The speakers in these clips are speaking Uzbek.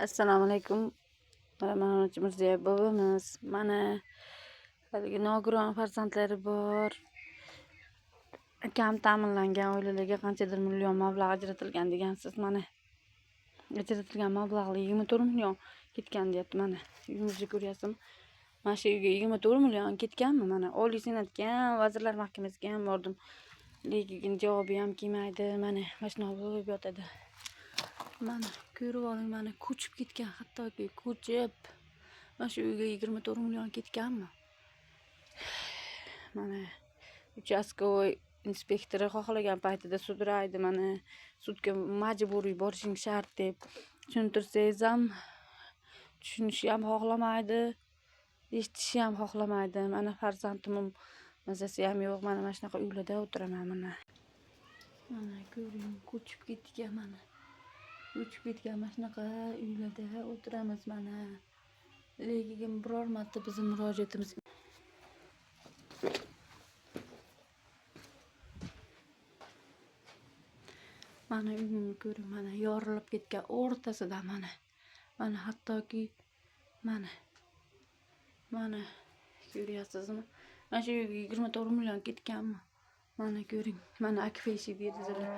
Assalomu alaykum. Mana Mirziyoyev bobamiz, mana haligi nogiron farzandlari bor. Kam ta'minlangan oilalarga qanchadir million mablag' ajratilgan degansiz. Mana ajratilgan mablag'li 24 million ketgan deyapti. Mana uyimizni ko'ryapsizmi? Mana shu uyga 24 million ketganmi? Mana Oliy Senatga ham, Vazirlar Mahkamasiga ham bordim. Lekin javobi ham kelmaydi. Mana shunaqa bo'lib yotadi. Mana ko'rib oling, mana ko'chib ketgan, hattoki ko'chib. Mana shu uyga 24 million ketganmi? Mana uchastkovoy inspektori xohlagan paytida sudraydi, mana sudga majburiy borishing shart deb tushuntirsangiz ham tushunishi ham xohlamaydi, eshitishi ham xohlamaydi. Mana farzandim mazasi ham yo'q. Mana shunaqa uylarda o'tiraman. Mana ko'ring, ko'chib ketgan mana. Ko'chib ketgan mana shunaqa uylarda o'tiramiz mana. Lekin biror marta bizning murojaatimiz mana uyimni ko'ring, mana yorilib ketgan o'rtasida mana. Mana hattoki mana ko'ryapsizmi? Mana shu 24 million ketganmi? Mana ko'ring, mana akfeshi derazalar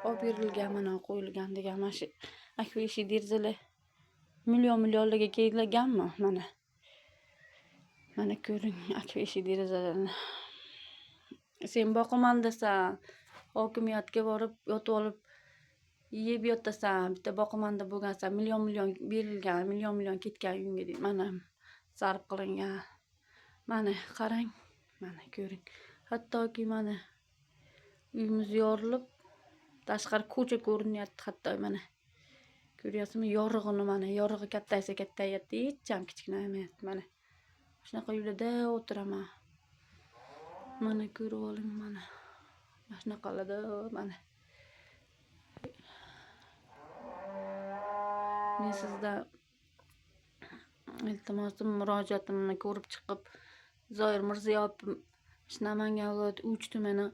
olib berilgan, mana qo'yilgan degan mana shu akfeshi derazalar millionlarga kelganmi? Mana ko'ring akfeshi derazalarni. Sen boqaman desan, hokimiyatga borib yotib olib yeb yotasan, bitta boqimanda bo'lgansan, million berilgan, million ketgan uyingga deydi. Mana sarf qilingan. Mana qarang, mana ko'ring. Hattoki mana uyimiz yorilib, tashqari ko'cha ko'rinyapti. Hatto mana ko'ryapsizmi? Yorig'ini mana, yorig'i kattaysa kattayapti, hech ham kichiknamayapti. Mana shunaqa uylarda o'tiraman. Mana ko'rib oling, mana shunaqalarda mana. Men sizdan iltimosim, murojaatimni ko'rib chiqib, Zoir Mirziyoyev Namangan viloyati 3 tumani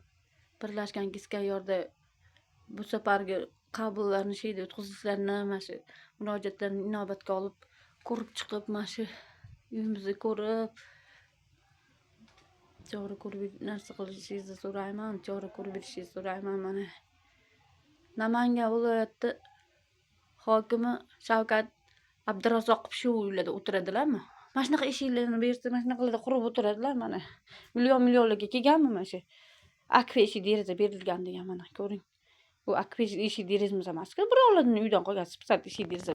birlashgan Kiskayorda bu safargi qabullarni o'tkazishlarini, mana shu murojaatlarni inobatga olib, ko'rib chiqib, mana shu uyimizni ko'rib, chora ko'rib narsa qilishingizni so'rayman, chora ko'rib berishingizni so'rayman. Mana Namangan viloyati hokimi Shavkat Abdurazoqov shu uylarda o'tiradilarmi? Mana shunaqa eshiklarni bersa, mana shunaqalarda qurib o'tiradilar. Mana millionlarga kelganmi mana shu akfeshi deraza berilgan degan. Mana ko'ring, bu akfeshi eshik derazamiz emas-ku, birovlarning uydan qolgan sifat eshik deraza.